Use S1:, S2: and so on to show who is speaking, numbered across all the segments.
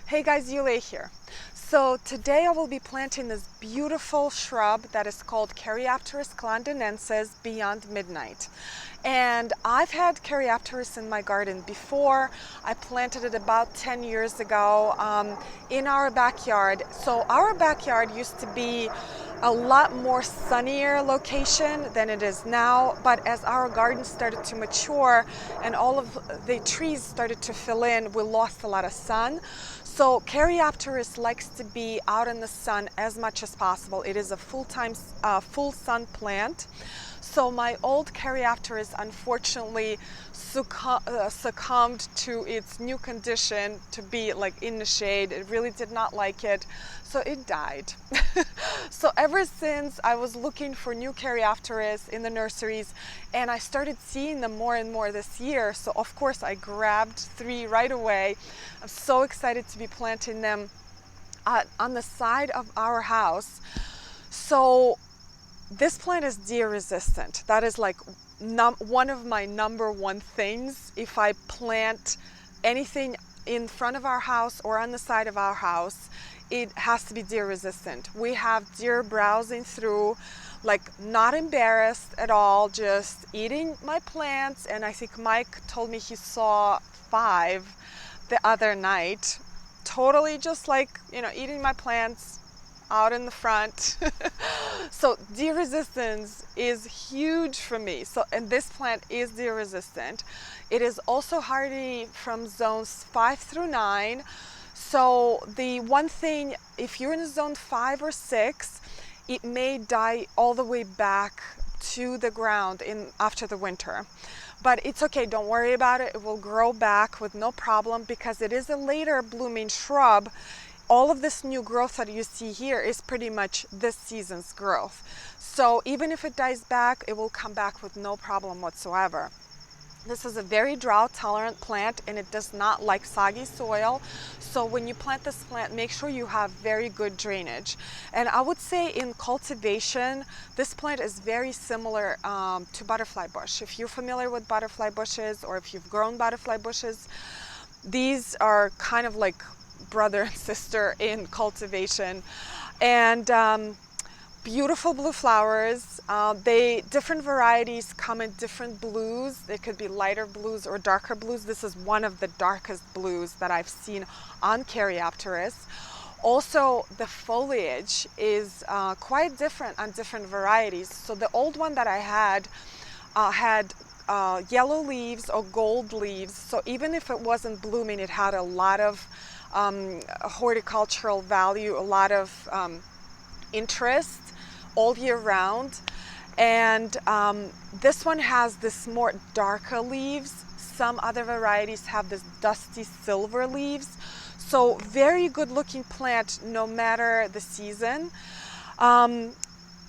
S1: Hey guys, Yule here. So today I will be planting this beautiful shrub that is called Caryopteris clandinensis beyond midnight. And I've had Caryopteris in my garden before. I planted it about 10 years ago in our backyard. So our backyard used to be a lot more sunnier location than it is now, but as our garden started to mature and all of the trees started to fill in, we lost a lot of sun. So Caryopteris likes to be out in the sun as much as possible. It is a full sun plant. So my old Caryopteris unfortunately succumbed to its new condition to be like in the shade. It really did not like it, so it died. So ever since I was looking for new Caryopteris in the nurseries, and I started seeing them more and more this year. So of course I grabbed 3 right away. I'm so excited to be planting them on the side of our house. So this plant is deer resistant. That is like one of my number one things. If I plant anything in front of our house or on the side of our house, it has to be deer resistant. We have deer browsing through, like not embarrassed at all, just eating my plants. And I think Mike told me he saw 5 the other night, totally just like, eating my plants out in the front. So deer resistance is huge for me. And this plant is deer resistant. It is also hardy from zones 5 through 9. So the one thing, if you're in zone 5 or 6, it may die all the way back to the ground after the winter. But it's okay, don't worry about it. It will grow back with no problem because it is a later blooming shrub. All of this new growth that you see here is pretty much this season's growth. So even if it dies back, it will come back with no problem whatsoever. This is a very drought tolerant plant and it does not like soggy soil. So when you plant this plant, make sure you have very good drainage. And I would say in cultivation, this plant is very similar to butterfly bush. If you're familiar with butterfly bushes or if you've grown butterfly bushes, these are kind of like brother and sister in cultivation. And beautiful blue flowers. Different varieties come in different blues. They could be lighter blues or darker blues. This is one of the darkest blues that I've seen on Caryopteris. Also, the foliage is quite different on different varieties. So the old one that I had yellow leaves or gold leaves. So even if it wasn't blooming, it had a lot of horticultural value, a lot of interest all year round. And this one has this more darker leaves. Some other varieties have this dusty silver leaves. So very good looking plant no matter the season.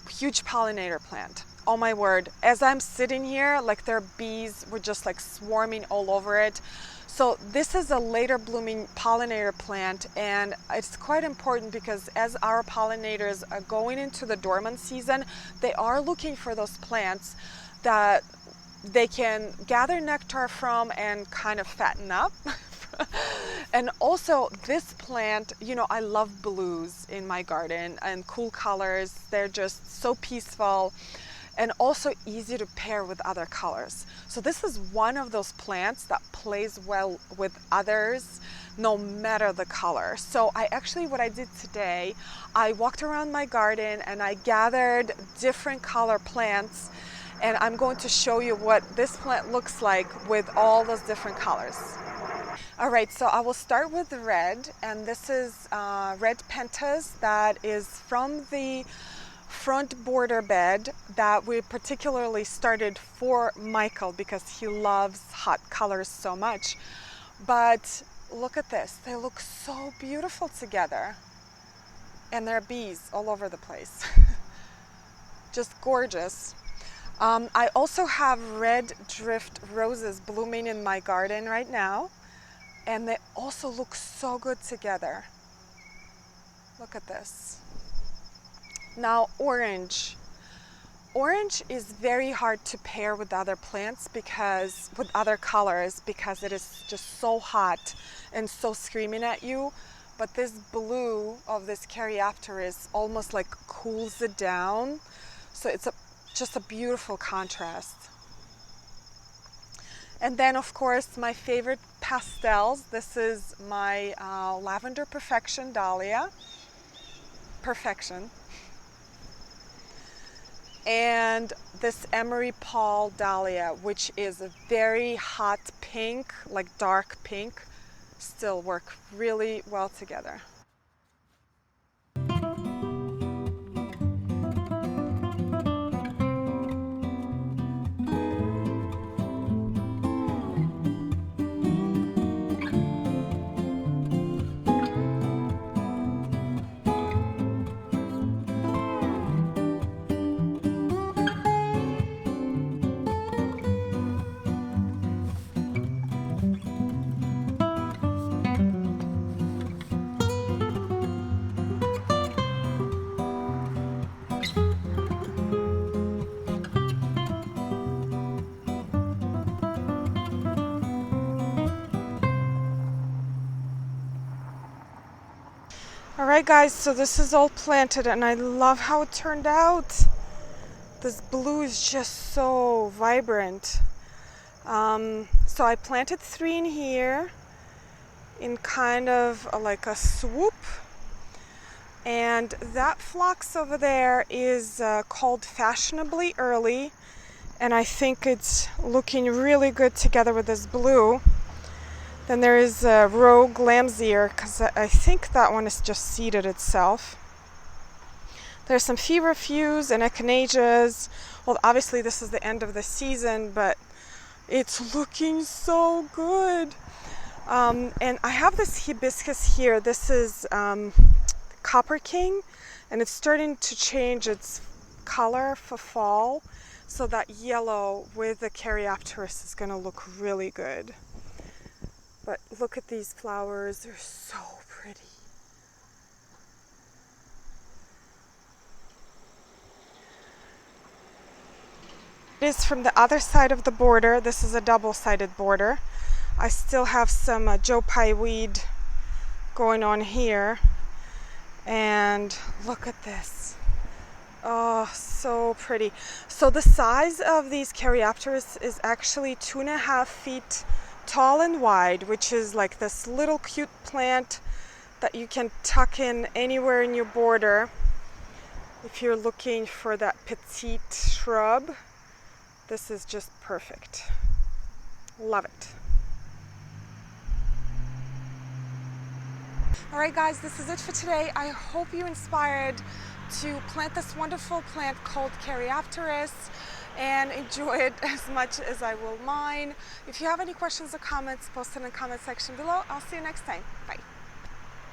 S1: Huge pollinator plant. Oh my word, as I'm sitting here, like their bees were just like swarming all over it. So this is a later blooming pollinator plant, and it's quite important because as our pollinators are going into the dormant season, they are looking for those plants that they can gather nectar from and kind of fatten up. And also this plant, I love blues in my garden and cool colors. They're just so peaceful and also easy to pair with other colors. So this is one of those plants that plays well with others no matter the color. So what I did today, I walked around my garden and I gathered different color plants, and I'm going to show you what this plant looks like with all those different colors. All right, so I will start with the red, and this is red pentas that is from the front border bed that we particularly started for Michael because he loves hot colors so much. But look at this, they look so beautiful together, and there are bees all over the place. Just gorgeous. I also have red drift roses blooming in my garden right now, and they also look so good together. Look at this. Now orange. Orange is very hard to pair with other plants with other colors because it is just so hot and so screaming at you. but this blue of this Caryopteris almost like cools it down. So it's just a beautiful contrast. And then of course my favorite pastels. This is my Lavender Perfection Dahlia. Perfection. And this Emery Paul Dahlia, which is a very hot pink, like dark pink, still work really well together. Alright guys, so this is all planted and I love how it turned out. This blue is just so vibrant. So I planted 3 in here in kind of like a swoop. And that phlox over there is called Fashionably Early. And I think it's looking really good together with this blue. Then there is Rogue Lamsier, because I think that one is just seeded itself. There's some feverfews and echinaceas. Well, obviously this is the end of the season, but it's looking so good. And I have this hibiscus here. This is Copper King, and it's starting to change its color for fall. So that yellow with the Caryopteris is going to look really good. But look at these flowers, they're so pretty. It is from the other side of the border. This is a double-sided border. I still have some Joe Pye weed going on here. And look at this. Oh, so pretty. So the size of these Caryopteris is actually 2.5 feet tall and wide, which is like this little cute plant that you can tuck in anywhere in your border. If you're looking for that petite shrub, this is just perfect. Love it. All right guys, this is it for today. I hope you inspired to plant this wonderful plant called Caryopteris and enjoy it as much as I will mine. If you have any questions or comments, post it in the comment section below. I'll see you next time. Bye.